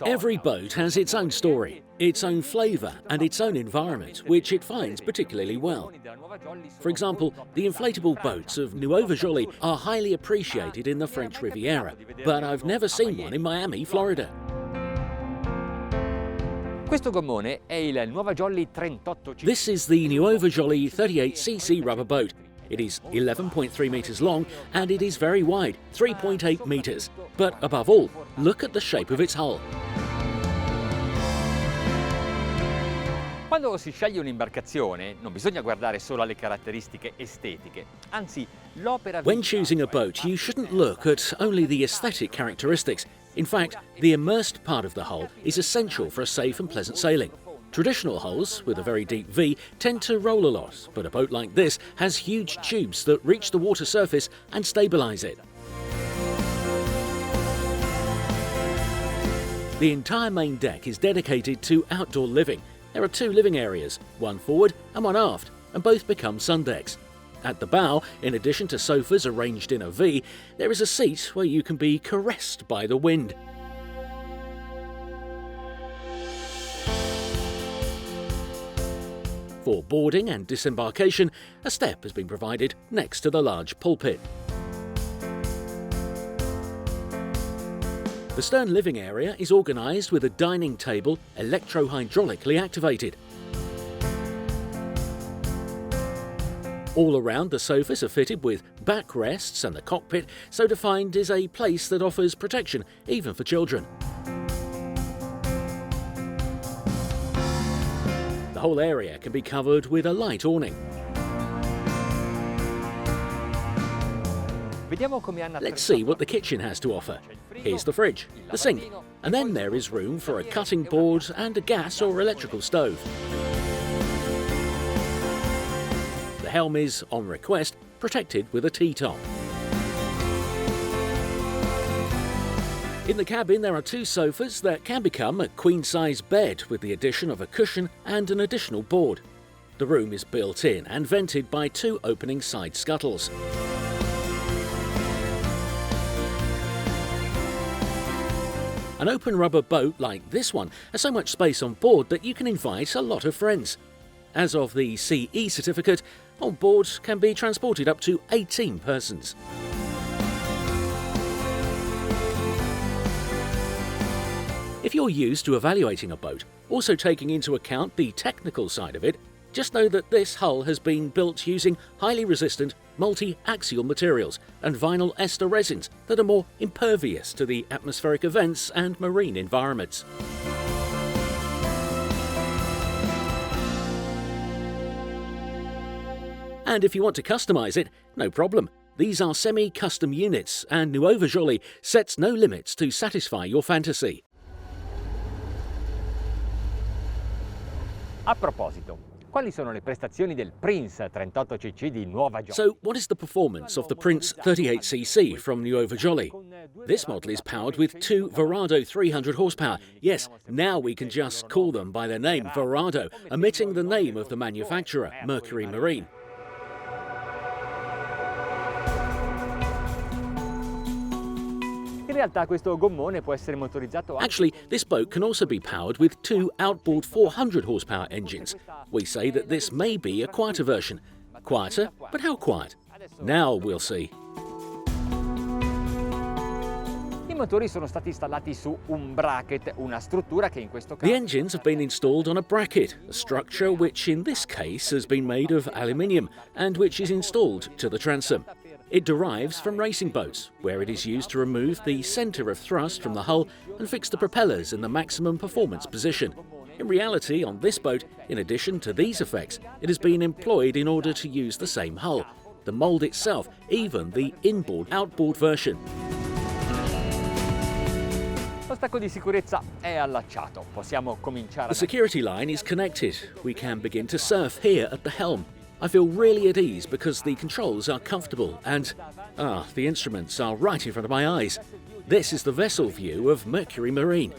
Every boat has its own story, its own flavour and its own environment, which it finds particularly well. For example, the inflatable boats of Nuova are highly appreciated in the French Riviera, but I've never seen one in Miami, Florida. Questo gommone è il Nuova 38cc. This is the Nuova 38cc rubber boat. It is 11.3 metres long and it is very wide, 3.8 metres. But above all, look at the shape of its hull. Quando si sceglie un'imbarcazione, non bisogna guardare solo alle caratteristiche estetiche, anzi, l'opera... When choosing a boat, you shouldn't look at only the aesthetic characteristics. In fact, the immersed part of the hull is essential for a safe and pleasant sailing. Traditional hulls, with a very deep V, tend to roll a lot, but a boat like this has huge tubes that reach the water surface and stabilise it. The entire main deck is dedicated to outdoor living. There are two living areas, one forward and one aft, and both become sun decks. At the bow, in addition to sofas arranged in a V, there is a seat where you can be caressed by the wind. For boarding and disembarkation, a step has been provided next to the large pulpit. The stern living area is organised with a dining table electro-hydraulically activated. All around, the sofas are fitted with backrests, and the cockpit, so defined, is a place that offers protection even for children. The whole area can be covered with a light awning. Let's see what the kitchen has to offer. Here's the fridge, the sink, and then there is room for a cutting board and a gas or electrical stove. The helm is, on request, protected with a T-top. In the cabin there are two sofas that can become a queen-size bed with the addition of a cushion and an additional board. The room is built in and vented by two opening side scuttles. An open rubber boat like this one has so much space on board that you can invite a lot of friends. As of the CE certificate, on board can be transported up to 18 persons. If you're used to evaluating a boat, also taking into account the technical side of it, just know that this hull has been built using highly resistant multi-axial materials and vinyl ester resins that are more impervious to the atmospheric events and marine environments. And if you want to customise it, no problem. These are semi-custom units, and Nuova sets no limits to satisfy your fantasy. A proposito, quali sono le prestazioni del Prince 38cc di Nuova? So, what is the performance of the Prince 38cc from Nuova? This model is powered with two Verado 300 horsepower. Yes, now we can just call them by their name, Verado, omitting the name of the manufacturer, Mercury Marine. Actually, this boat can also be powered with two outboard 400 horsepower engines. We say that this may be a quieter version. Quieter, but how quiet? Now we'll see. The engines have been installed on a bracket, a structure which in this case has been made of aluminium and which is installed to the transom. It derives from racing boats, where it is used to remove the centre of thrust from the hull and fix the propellers in the maximum performance position. In reality, on this boat, in addition to these effects, it has been employed in order to use the same hull, the mould itself, even the inboard-outboard version. The security line is connected. We can begin to surf here at the helm. I feel really at ease because the controls are comfortable and, the instruments are right in front of my eyes. This is the vessel view of Mercury Marine.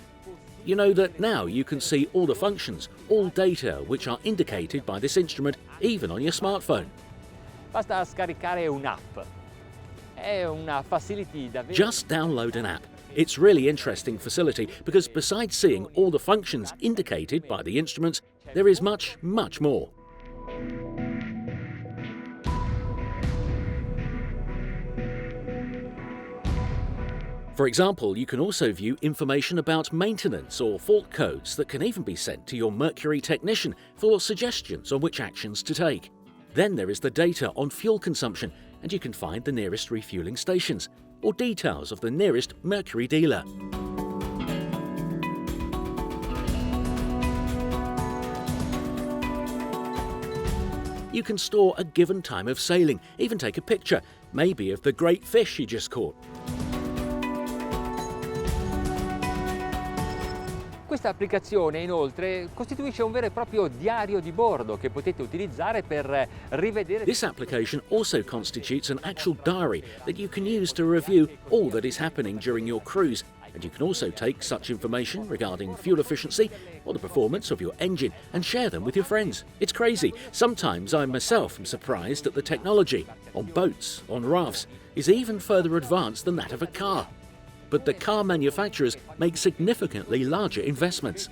You know that now you can see all the functions, all data which are indicated by this instrument, even on your smartphone. Just download an app. It's really interesting facility because besides seeing all the functions indicated by the instruments, there is much, much more. For example, you can also view information about maintenance or fault codes that can even be sent to your Mercury technician for suggestions on which actions to take. Then there is the data on fuel consumption, and you can find the nearest refueling stations or details of the nearest Mercury dealer. You can store a given time of sailing, even take a picture, maybe of the great fish you just caught. Questa applicazione inoltre costituisce un vero e proprio diario di bordo che potete utilizzare per rivedere. This application also constitutes an actual diary that you can use to review all that is happening during your cruise, and you can also take such information regarding fuel efficiency or the performance of your engine and share them with your friends. It's crazy. Sometimes I myself am surprised at the technology on boats, on rafts, is even further advanced than that of a car. But the car manufacturers make significantly larger investments.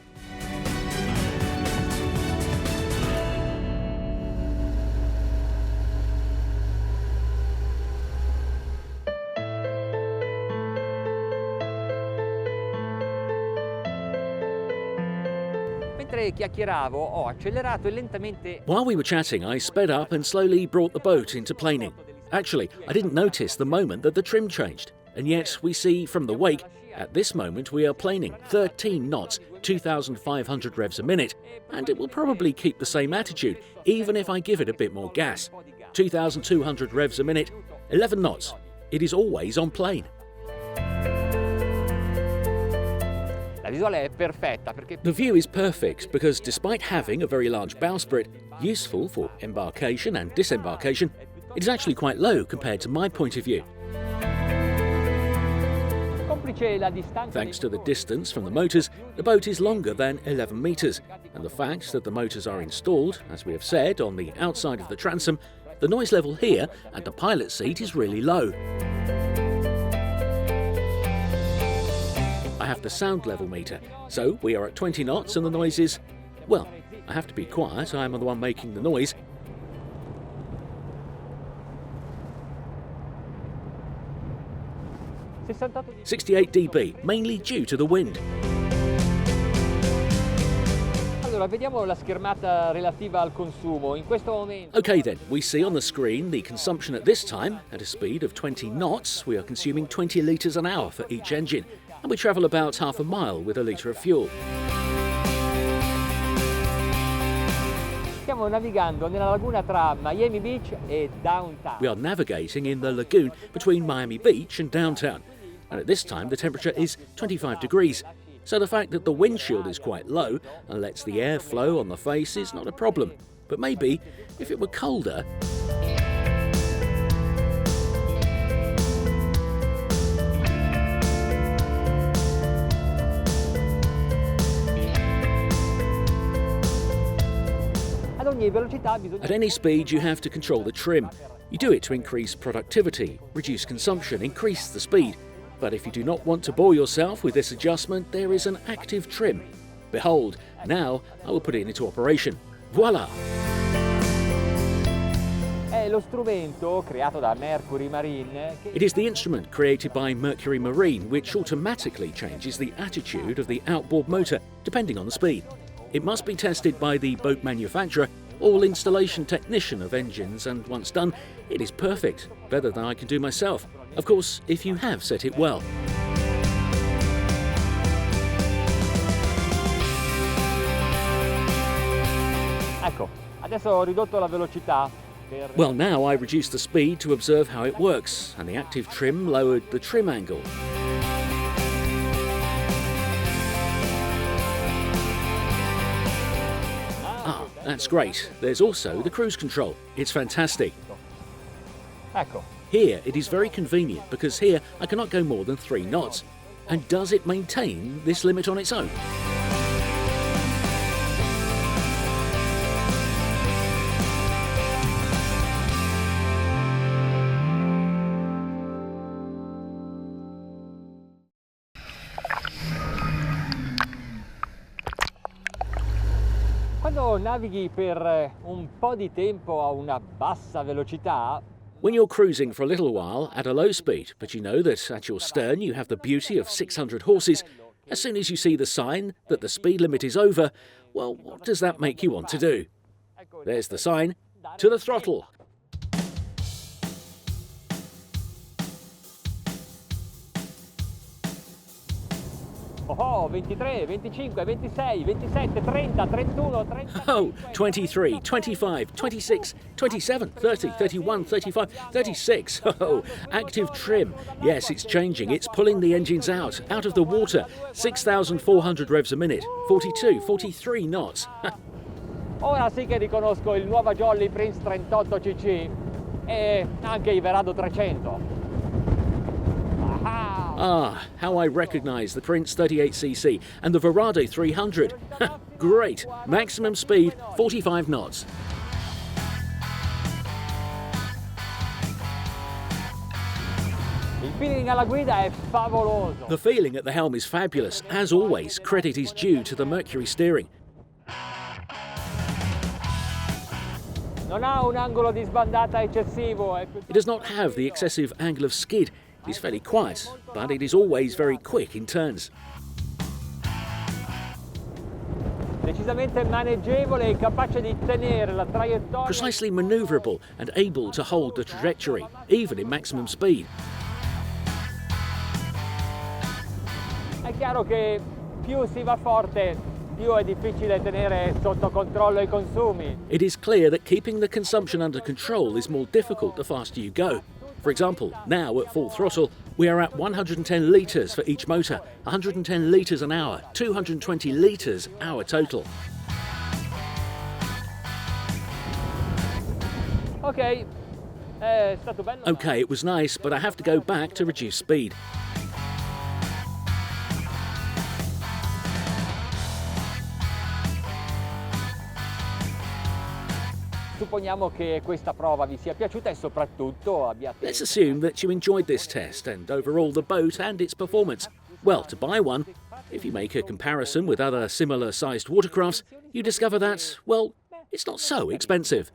Mentre chiacchieravo, ho accelerato e lentamente. While we were chatting, I sped up and slowly brought the boat into planing. Actually, I didn't notice the moment that the trim changed. And yet we see from the wake, at this moment we are planing 13 knots, 2,500 revs a minute, and it will probably keep the same attitude, even if I give it a bit more gas. 2,200 revs a minute, 11 knots. It is always on plane. La visuale è perfetta perché. The view is perfect because despite having a very large bowsprit, useful for embarkation and disembarkation, it is actually quite low compared to my point of view. Thanks to the distance from the motors, the boat is longer than 11 metres, and the fact that the motors are installed, as we have said, on the outside of the transom, the noise level here at the pilot seat is really low. I have the sound level meter, so we are at 20 knots and the noise is, well, I have to be quiet, I am the one making the noise. 68 dB, mainly due to the wind. Allora, vediamo la schermata relativa al consumo. In questo momento. Okay then, we see on the screen the consumption at this time. At a speed of 20 knots, we are consuming 20 litres an hour for each engine, and we travel about half a mile with a litre of fuel. Stiamo navigando nella laguna tra Miami Beach e Downtown. We are navigating in the lagoon between Miami Beach and downtown, and at this time the temperature is 25 degrees. So the fact that the windshield is quite low and lets the air flow on the face is not a problem. But maybe if it were colder. At any speed you have to control the trim. You do it to increase productivity, reduce consumption, increase the speed. But if you do not want to bore yourself with this adjustment, there is an active trim. Behold, now I will put it into operation. Voila! È lo strumento creato da Mercury Marine. It is the instrument created by Mercury Marine which automatically changes the attitude of the outboard motor depending on the speed. It must be tested by the boat manufacturer or installation technician of engines, and once done, it is perfect, better than I can do myself. Of course, if you have set it well. Ecco, adesso ho ridotto la velocità. Well, now I reduced the speed to observe how it works, and the active trim lowered the trim angle. Ah, that's great. There's also the cruise control. It's fantastic. Ecco. Here it is very convenient because here I cannot go more than 3 knots. And does it maintain this limit on its own? Quando navighi per un po' di tempo a una bassa velocità, When you're cruising for a little while at a low speed, but you know that at your stern you have the beauty of 600 horses, as soon as you see the sign that the speed limit is over, well, what does that make you want to do? There's the sign, to the throttle. oh, 23, 25, 26, 27, 30, 31, 35... Oh, 23, 25, 26, 27, 30, 31, 35, 36. Oh, active trim. Yes, it's changing. It's pulling the engines out of the water. 6,400 revs a minute. 42, 43 knots. Ora sì che riconosco il Nuova Jolly Prince 38cc e anche i Verado 300. Ah, how I recognise the Prince 38cc and the Verado 300. Great. Maximum speed, 45 knots. Il feeling alla guida è favoloso. The feeling at the helm is fabulous. As always, credit is due to the Mercury steering. Non ha un angolo di sbandata eccessivo. It does not have the excessive angle of skid. It is fairly quiet, but it is always very quick in turns. Decisamente maneggevole e capace di tenere la traiettoria. Precisely manoeuvrable and able to hold the trajectory, even in maximum speed. È chiaro che più si va forte, più è difficile tenere sotto controllo i consumi. It is clear that keeping the consumption under control is more difficult the faster you go. For example, now at full throttle, we are at 110 litres for each motor, 110 litres an hour, 220 litres hour total. Ok, è stato bello. Okay, it was nice, but I have to go back to reduce speed. Supponiamo che questa prova vi sia piaciuta e soprattutto abbiate... Let's assume that you enjoyed this test and overall the boat and its performance. Well, to buy one, if you make a comparison with other similar-sized watercrafts, you discover that, well, it's not so expensive.